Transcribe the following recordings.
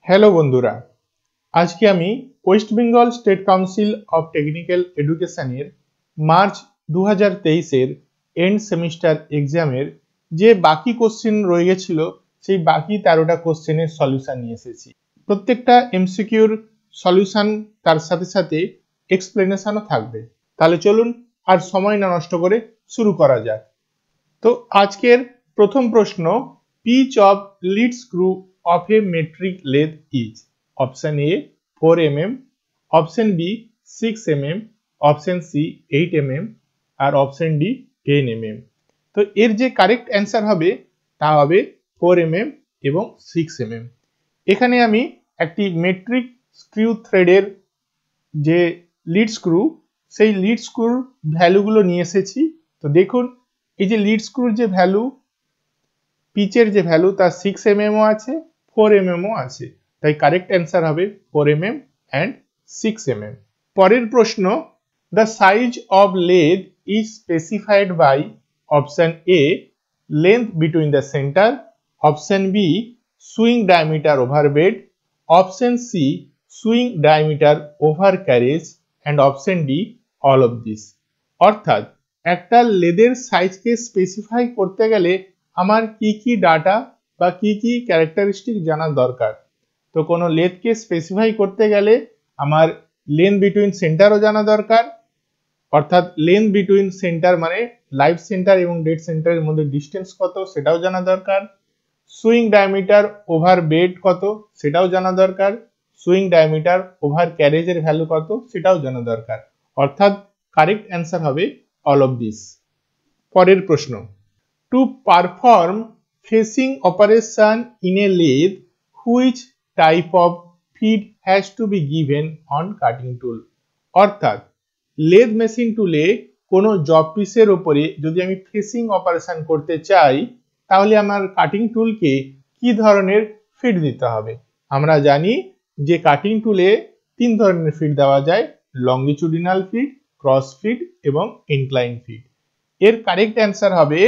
Hello বন্ধুরা, আজকে আমি West Bengal state council of technical এডুকেশনের মার্চ 2023-এর এন্ড সেমিস্টার এক্সামের যে বাকি কোশ্চেন রয়ে গেছিল সেই বাকি 13টা কোশ্চেনের সলিউশন নিয়ে এসেছি। প্রত্যেকটা এমসিকিউর সলিউশন তার সাথে সাথে এক্সপ্লেনেশনও থাকবে। তাহলে চলুন আর সময় না নষ্ট করে শুরু করা যাক। তো আজকের প্রথম প্রশ্ন, pitch of lead screw of a metric lathe is option A 4 mm, option B 6 mm, option C 8 mm আর option D 10 mm। তো এর যে কারেক্ট অ্যান্সার হবে তা হবে 4 mm এবং 6 mm। এখানে আমি একটি মেট্রিক স্ক্রু থ্রেডের যে লিড স্ক্রু সেই লিড স্ক্রুর ভ্যালুগুলো নিয়ে এসেছি। তো দেখুন, এই যে লিড স্ক্রুর যে ভ্যালু, পিচের যে ভ্যালু তা 6 mm ও আছে, 4 mm ও আছে, তাই কারেক্ট অ্যান্সার হবে 4 mm and 6 mm। পরের প্রশ্ন, the size of lathe is specified by option A length between the center, option B swing diameter over bed, option C swing diameter over carriage and option D all of this। অর্থাৎ একটা লেদের সাইজকে specify করতে গেলে আমার কি কি data বা কি কি ক্যারেক্টারিস্টিক জানা দরকার। তো কোনো লেদকে স্পেসিফাই করতে গেলে আমার লেন্থ বিটুইন সেন্টারও জানা দরকার, অর্থাৎ লেন্থ বিটুইন সেন্টার মানে লাইভ সেন্টার এবং ডেড সেন্টারের মধ্যে ডিস্টেন্স কত সেটাও জানা দরকার, সুইং ডায়ামিটার ওভার বেড কত সেটাও জানা দরকার, সুইং ডায়ামিটার ওভার ক্যারেজের ভ্যালু কত সেটাও জানা দরকার। অর্থাৎ কারেক্ট অ্যান্সার হবে অল অফ দিস। পরের প্রশ্ন, to perform facing operation in a lathe, which type of feed has to be given on cutting tool। অর্থাৎ লেদ মেশিন টুলে কোনো জব পিসের উপরে যদি আমি ফেসিং অপারেশন করতে চাই তাহলে আমার কাটিং টুলকে কি ধরনের ফিড দিতে হবে। আমরা জানি যে কাটিং টুলে 3 ধরনের ফিড দেওয়া যায়, লঙ্গিচুডিনাল ফিড, ক্রস ফিড এবং ইনক্লাইন ফিড। এর কারেক্ট অ্যান্সার হবে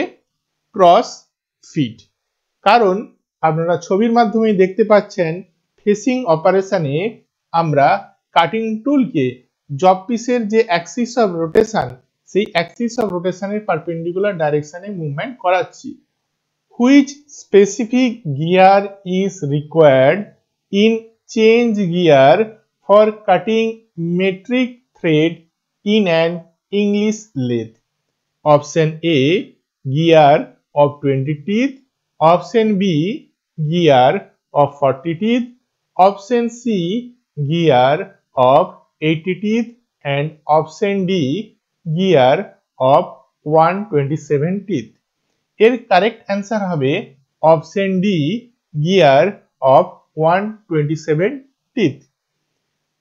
ক্রস ফিড। কারণ আপনারা ছবির মাধ্যমে দেখতে পাচ্ছেন ফেসিং অপারেশনে আমরা কাটিং টুলকে জব পিসের যে অ্যাক্সিস অফ রোটেশন সেই অ্যাক্সিস অফ রোটেশনের পারপেন্ডিকুলার ডাইরেকশনে মুভমেন্ট করাচ্ছি। Which specific gear is required in change gear for cutting metric thread in an English lathe. Option A gear of 20 teeth, option B gear of 40 teeth, option C gear of 80 teeth and option D gear of 127 teeth। এর correct answer হবে option D gear of 127 teeth.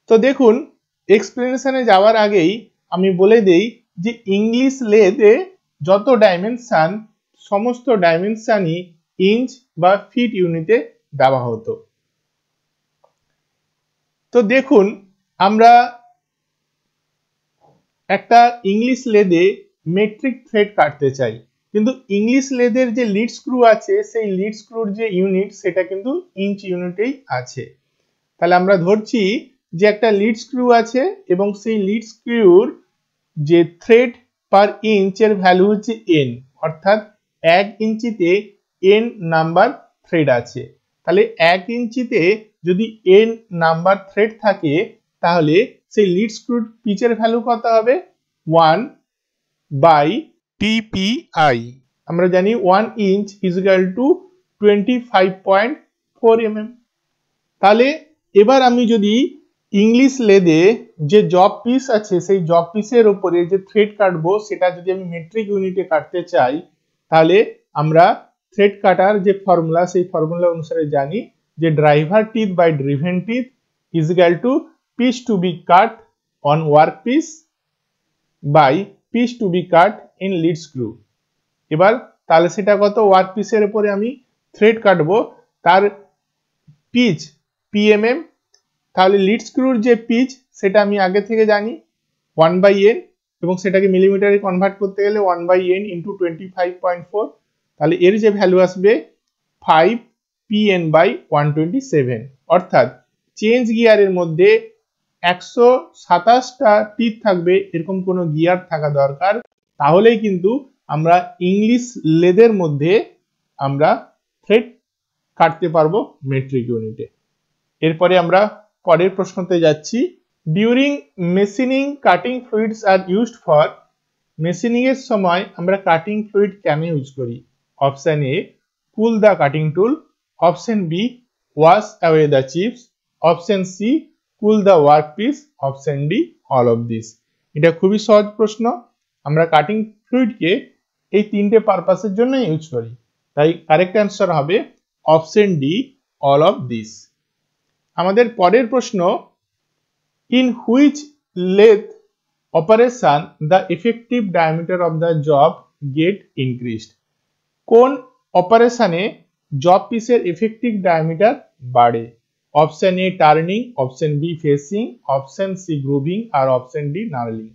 তো দেখুন, এক্সপ্লেনেশনে যাওয়ার আগেই আমি বলে দেই যে ইংলিশ লেদে যত ডাইমেনশন সমস্ত ডাইমেনশনই ইঞ্চ বা ফিট ইউনিটে দেওয়া হতো। তো দেখুন, আমরা একটা ইংলিশ লেদে মেট্রিক থ্রেড কাটতে চাই, কিন্তু ইংলিশ লেদের যে লিড স্ক্রু আছে সেই লিড স্ক্রুর যে ইউনিট সেটা কিন্তু ইঞ্চ ইউনিটেই আছে। তাহলে আমরা ধরছি যে একটা লিড স্ক্রু আছে এবং সেই লিড স্ক্রুর যে থ্রেড পার ইঞ্চের ভ্যালু হচ্ছে এন, অর্থাৎ 1 ইঞ্চিতে এন নাম্বার থ্রেড আছে। তাহলে 1 ইঞ্চিতে যদি এন নাম্বার থ্রেড থাকে তাহলে সেই লিড স্ক্রুর পিচের ভ্যালু কত হবে 1/TPI। আমরা জানি 1 inch is equal two 25.4 mm। তাহলে এবার আমি যদি ইংলিশ লেদে যে জব পিস আছে সেই জব পিসের উপরে যে থ্রেড কাটবো সেটা যদি আমি মেট্রিক ইউনিটে কাটতে চাই তাহলে আমরা থ্রেড কাটার যে ফর্মুলা সেই ফর্মুলা অনুসারে জানি যে driver teeth by driven teeth is equal to piece to be cut on work piece by piece to be cut in lead screw. এবার তাহলে সেটা কত, ওয়ার্ক পিসের উপরে আমি থ্রেড কাটবো তার পিচ পিএমএম, তাহলে লিড স্ক্রুর যে পিচ সেটা আমি আগে থেকে জানি 1/n এবং সেটাকে মিলিমিটারে কনভার্ট করতে গেলে 1/n ইন্টু 25.4, তাহলে এর যে ভ্যালু আসবে Pn/127, অর্থাৎ চেঞ্জ গিয়ারের মধ্যে 127টা টিথ থাকবে এরকম কোনো গিয়ার থাকা দরকার, তাহলেই কিন্তু আমরা ইংলিশ লেদের মধ্যে আমরা থ্রেড কাটতে পারবো মেট্রিক ইউনিটে। এরপরে আমরা পরের প্রশ্নতে যাচ্ছি। During machining cutting fluids are used for, machining এর সময় আমরা কাটিং ফ্লুইড কেন ইউজ করি? Option A cool the cutting tool, option B wash away the chips, option C cool the work piece, option D all of this. এটা খুবই সহজ প্রশ্ন। আমরা কাটিং ফ্লুইডকে এই তিনটে পারপাসের জন্য ইউজ করি, তাই কারেক্ট অ্যান্সার হবে option D all of this. আমাদের পরের প্রশ্ন, in which lathe operation the effective diameter of the job get increased? কোন অপারেশনে জব পিসের ইফেক্টিভ ডায়ামিটার বাড়ে? Option A turning, option B facing, option C grooving আর option D knurling.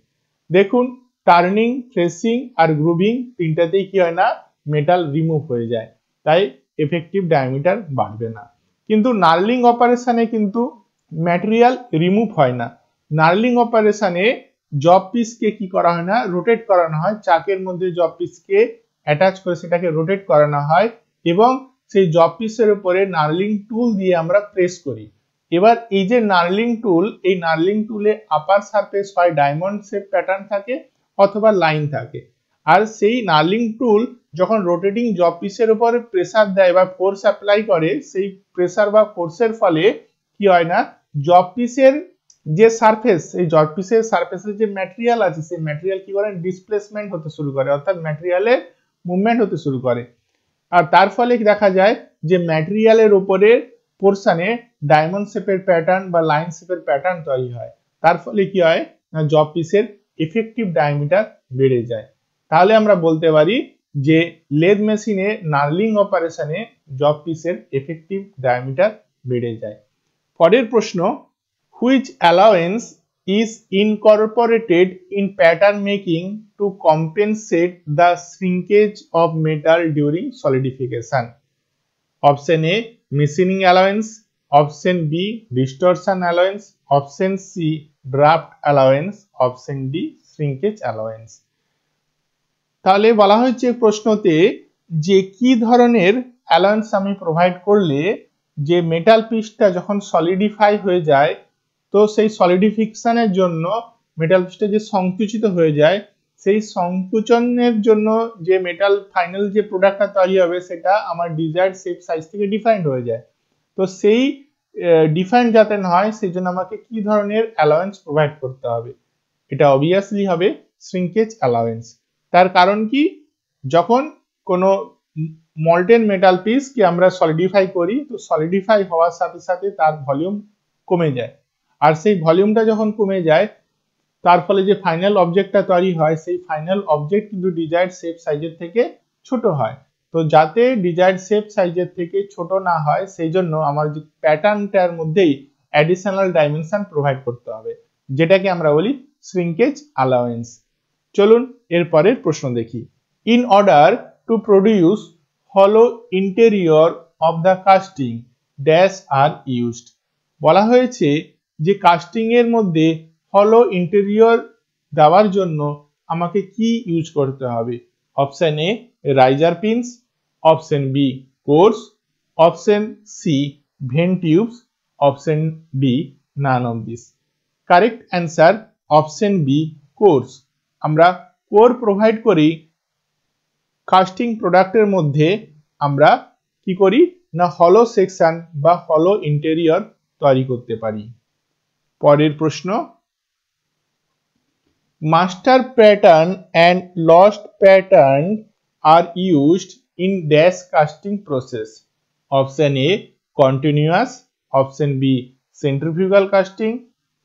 দেখুন, turning, facing আর গ্রুভিং তিনটাতেই কি হয় না, মেটাল রিমুভ হয়ে যায়, তাই এফেক্টিভ ডায়ামিটার বাড়বে না। কিন্তু নার্লিং অপারেশনে কিন্তু ম্যাটেরিয়াল রিমুভ হয় না। নার্লিং অপারেশনে জব পিসকে কি করা হয় না, রোটেট করানো হয়, চাকের মধ্যে জব পিসকে অ্যাটাচ করে সেটাকে রোটেট করানো হয় এবং সেই জব পিসের উপরে নার্লিং টুল দিয়ে আমরা প্রেস করি। এবার এই যে নার্লিং টুল, এই নার্লিং টুলে আপার সারফেস হয় ডায়মন্ড শেপ প্যাটার্ন থাকে অথবা লাইন থাকে, আর সেই নার্লিং টুল যখন রোটেটিং জব পিসের উপরে প্রেসার দেয় বা ফোর্স অ্যাপ্লাই করে, সেই প্রেসার বা ফোর্সের ফলে কি হয় না, জব পিসের যে সারফেস, এই জব পিসের সারফেসের যে ম্যাটেরিয়াল আছে সেই ম্যাটেরিয়াল কি করে, ডিসপ্লেসমেন্ট হতে শুরু করে, অর্থাৎ ম্যাটেরিয়ালের মুভমেন্ট হতে শুরু করে। আর তার ফলে দেখা যায় যে ম্যাটেরিয়ালের উপরে পোরশনে ডায়মন্ড শেপের প্যাটার্ন বা লাইন শেপের প্যাটার্ন তৈরি হয়। তার ফলে কি হয় না, জব পিসের ইফেক্টিভ ডায়ামিটার বেড়ে যায়। তাহলে আমরা বলতে পারি যে লেদ মেশিনে নার্লিং অপারেশনে জব পিসের ইফেক্টিভ ডায়ামিটার বেড়ে যায়। পরের প্রশ্ন, which allowance is incorporated in pattern making to compensate the shrinkage of metal during solidification? Option A machining allowance, option B distortion allowance, option C draft allowance, option D shrinkage allowance. তাহলে বলা হয়েছে প্রশ্নতে যে কি ধরনের allowance আমি provide করলে যে metal পিসটা যখন সলিডিফাই হয়ে যায়, তো সেই সলিডিফিকেশনের জন্য মেটাল পিসটা যে সংকুচিত হয়ে যায়, সেই সংকুচনের জন্য যে মেটাল ফাইনাল যে প্রোডাক্টটা তৈরি হবে সেটা আমার ডিজায়ার্ড শেপ সাইজ থেকে ডিফাইন্ড হয়ে যায়। তো সেই ডিফাইন্ড যাতে না হয় সেই জন্য আমাকে কি ধরনের অ্যালাউন্স প্রোভাইড করতে হবে? এটা অবভিয়াসলি হবে শ্রিঙ্কেজ অ্যালাউন্স। তার কারণ কি, যখন কোনো মল্টেন মেটাল পিসকে আমরা সলিডিফাই করি, তো সলিডিফাই হওয়ার সাথে সাথে তার ভলিউম কমে যায়, আর সেই ভলিউমটা যখন কমে যায় তার ফলে যে ফাইনাল অবজেক্টটা তৈরি হয়, সেই ফাইনাল অবজেক্ট কিন্তু ডিজায়ার্ড শেপ সাইজের থেকে ছোট হয়। তো যাতে ডিজায়ার্ড শেপ সাইজের থেকে ছোট না হয় সেই জন্য আমার যে প্যাটার্নটার মধ্যেই অ্যাডিশনাল ডাইমেনশন প্রোভাইড করতে হবে, যেটাকে আমরা বলি শ্রিঙ্কেজ অ্যালাউন্স। চলুন এর পরের প্রশ্ন দেখি। ইন অর্ডার টু প্রডিউস হলো interior of the casting dash are used. বলা হয়েছে যে কাস্টিং এর মধ্যে হলো ইন্টেরিয়র দেওয়ার জন্য আমাকে কি ইউজ করতে হবে? Option A riser pins, option B cores, option C vent tubes, option D none of this. Correct answer option B cores. আমরা কোর প্রোভাইড করি কাস্টিং প্রোডাক্টের মধ্যে, আমরা কি করি না হলো সেকশন বা হলো ইন্টেরিয়র তৈরি করতে পারি। পরের প্রশ্ন, master pattern and lost pattern are used in dash casting process. Option A continuous, option B centrifugal casting,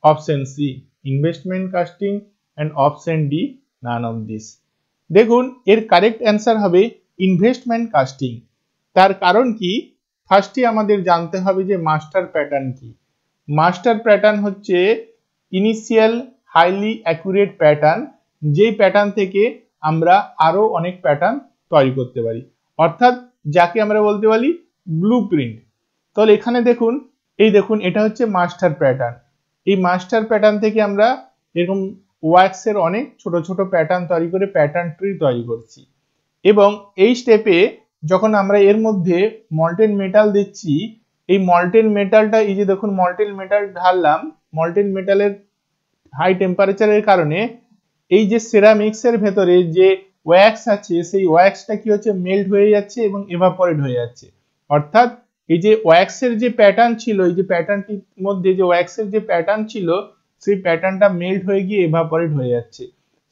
option C investment casting and option D none of this. দেখুন এর কারেক্ট অ্যান্সার হবে investment casting. তার কারণ কি, ফার্স্টে আমাদের জানতে হবে যে মাস্টার প্যাটার্ন কি। মাস্টার প্যাটার্ন হচ্ছে ইনিশিয়াল হাইলি অ্যাকুরেট প্যাটার্ন, যেই প্যাটার্ন থেকে আমরা আরো অনেক প্যাটার্ন তৈরি করতে পারি, অর্থাৎ যাকে আমরা বলতে পারি ব্লুপ্রিন্ট। তাহলে এখানে দেখুন, এই দেখুন এটা হচ্ছে মাস্টার প্যাটার্ন। এই মাস্টার প্যাটার্ন থেকে আমরা এরকম ওয়াক্সের অনেক ছোট ছোট প্যাটার্ন তৈরি করে প্যাটার্ন ট্রি তৈরি করছি। এবং এই স্টেপে যখন আমরা এর মধ্যে মল্টেন মেটাল দিচ্ছি, এই মল্টেন মেটালটা, এই যে দেখুন মল্টেন মেটাল ঢাললাম, মল্টেন মেটালের হাই টেম্পারেচারের কারণে এই যে সেরামিক্সের ভেতরে যে ওয়্যাক্স আছে সেই ওয়্যাক্সটা কি হচ্ছে, মেল্ট হয়ে যাচ্ছে এবং এভাপোরেট হয়ে যাচ্ছে। অর্থাৎ এই যে ওয়্যাক্সের যে প্যাটার্ন ছিল, এই যে প্যাটার্নটির মধ্যে যে ওয়্যাক্সের যে প্যাটার্ন ছিল সেই প্যাটার্নটা মেল্ট হয়ে গিয়ে এভাপোরেট হয়ে যাচ্ছে।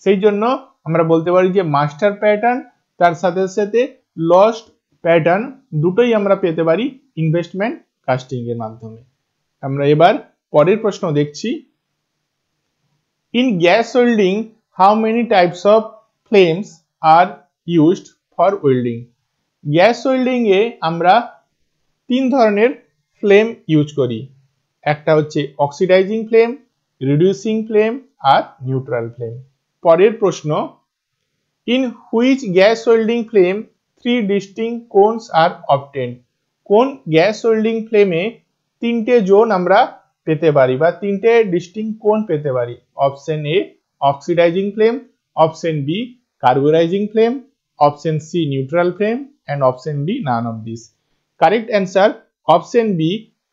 সেই জন্য আমরা বলতে পারি যে মাস্টার প্যাটার্ন তার সাথে সাথে লস্ট প্যাটার্ন দুটোই আমরা পেতে পারি ইনভেস্টমেন্ট কাস্টিং এর মাধ্যমে। আমরা এবার পরের প্রশ্ন দেখছি। In gas welding, how many types of flames are used for welding? Gas welding এ আমরা তিন ধরনের ফ্লেম ইউজ করি। একটা হচ্ছে অক্সিডাইজিং ফ্লেম, রিডিউসিং ফ্লেম আর নিউট্রাল ফ্লেম। পরের প্রশ্ন, in which gas welding flame 3 distinct cones are obtained? কোন গ্যাস ওয়েল্ডিং ফ্লেমে তিনটে জোন আমরা পেতে পারি বা তিনটে ডিস্টিংক্ট কোন পেতে পারি? Option A oxidizing flame, option B carburizing flame, option C neutral flame and option D none of these. Correct answer option B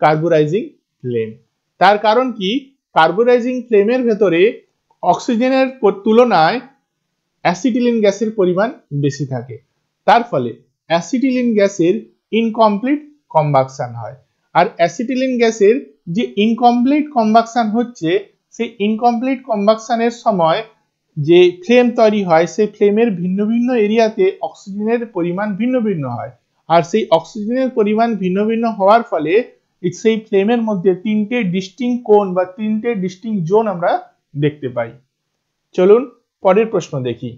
carburizing flame. তার কারণ কি, কার্বোরাইজিং ফ্লেমের ভেতরে অক্সিজেনের তুলনায় অ্যাসিটিলিন গ্যাসের পরিমাণ বেশি থাকে, তার ফলে অ্যাসিটিলিন গ্যাসের ইনকমপ্লিট কম্বাকশন হয়। আর অ্যাসিটিলিন গ্যাসের যে ইনকমপ্লিট কম্বাকশন হচ্ছে, সেই ইনকমপ্লিট কম্বাকশনের সময় যে ফ্লেম তৈরি হয় সেই ফ্লেমের ভিন্ন ভিন্ন এরিয়াতে অক্সিজেনের পরিমাণ ভিন্ন ভিন্ন হয়। আর সেই অক্সিজেনের পরিমাণ ভিন্ন ভিন্ন হওয়ার ফলে সেই ফ্লেমের মধ্যে তিনটে ডিস্টিংক্ট কোন বা তিনটে ডিস্টিংক্ট জোন আমরা দেখতে পাই। চলুন পরের প্রশ্ন দেখি।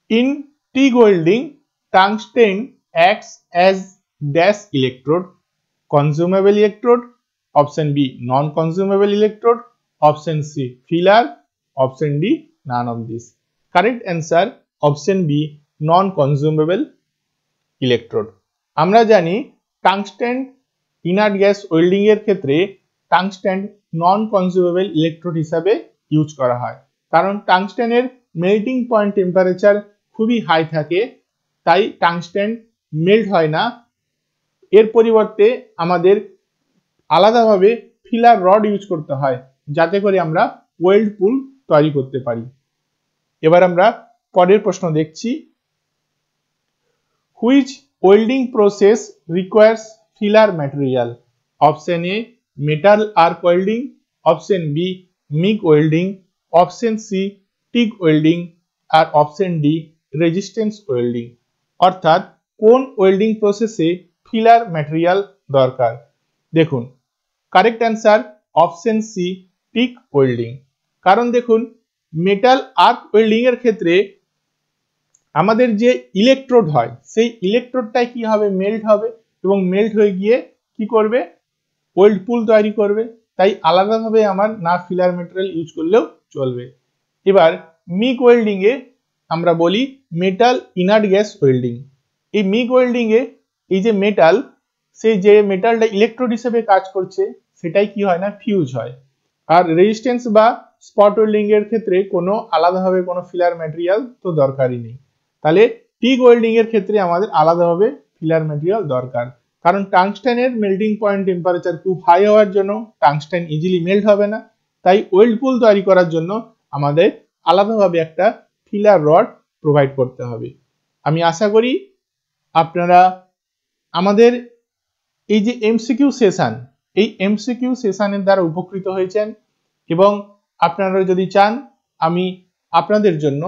In TIG welding, tungsten acts as dash electrode, consumable electrode, option B non-consumable electrode, option C filler, option D none of this. Correct answer option B non-consumable electrode. আমরা জানি টাংস্টেন ইনার্ট গ্যাস ওয়েল্ডিং এর ক্ষেত্রে tungsten নন consumable electrode হিসাবে use করা হয়, কারণ টাংস্টেনের melting point temperature খুবই high থাকে, তাই টাংস্টেন মেল্ট হয় না। এর পরিবর্তে আমাদের আলাদাভাবে ফিলার রড ইউজ করতে হয় যাতে করে আমরা ওয়েল্ড পুল তৈরি করতে পারি। এবার আমরা পরের প্রশ্ন দেখছি। Which welding process requires filler material? Option A metal arc welding, option B MIG welding, option C TIG welding আর অপশন ডি রেজিস্ট্যান্স ওয়েল্ডিং। অর্থাৎ কোন ওয়েল্ডিং প্রসেসে ফিলার ম্যাটেরিয়াল দরকার? দেখুন correct answer option C TIG welding. কারণ দেখুন metal arc welding এর ক্ষেত্রে আমাদের যে ইলেকট্রোড হয় সেই ইলেকট্রোডটাই কি হবে, মেল্ট হবে এবং মেল্ট হয়ে গিয়ে কি করবে, ওয়েল্ড পুল তৈরি করবে। তাই আলাদাভাবে আমার না ফিলার ম্যাটেরিয়াল ইউজ করলেও চলবে। এবার মিগ ওয়েল্ডিং এ আমরা বলি মেটাল ইনার্ট গ্যাস ওয়েল্ডিং। এই মিগ ওয়েল্ডিং এ এই যে মেটাল, সেই যে মেটালটা ইলেকট্রোড হিসেবে কাজ করছে সেটাই কি হয় না, ফিউজ হয়। আর রেজিস্ট্যান্স বা স্পট ওয়েল্ডিং এর ক্ষেত্রে কোনো আলাদাভাবে কোনো ফিলার ম্যাটেরিয়াল তো দরকারই নেই। তাহলে টিগ ওয়েল্ডিং এর ক্ষেত্রে আমাদের আলাদাভাবে ফিলার ম্যাটেরিয়াল দরকার, কারণ টাংস্টেনের মেল্টিং পয়েন্ট টেম্পারেচার খুব হাই হওয়ার জন্য টাংস্টেন ইজিলি মেল্ট হবে না। তাই ওয়েল্ড পুল তৈরি করার জন্য আমাদের আলাদাভাবে একটা ফিলার রড প্রোভাইড করতে হবে। আমি আশা করি আপনারা আমাদের এই যে এমসিকিউ সেশন, এই এমসিকিউ সেশনের দ্বারা উপকৃত হয়েছেন এবং আপনারা যদি চান আমি আপনাদের জন্য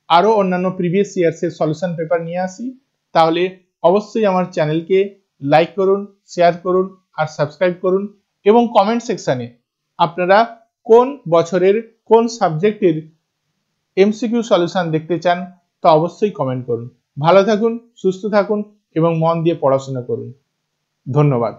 আরো অন্যান্য প্রিভিয়াস ইয়ার্সের সলিউশন পেপার নিয়ে আসি, তাহলে অবশ্যই আমার চ্যানেলকে লাইক করুন, শেয়ার করুন আর সাবস্ক্রাইব করুন এবং কমেন্ট সেকশনে আপনারা কোন বছরের কোন সাবজেক্টের এমসিকিউ সলিউশন দেখতে চান তা অবশ্যই কমেন্ট করুন। ভালো থাকুন, সুস্থ থাকুন এবং মন দিয়ে পড়াশোনা করুন। ধন্যবাদ।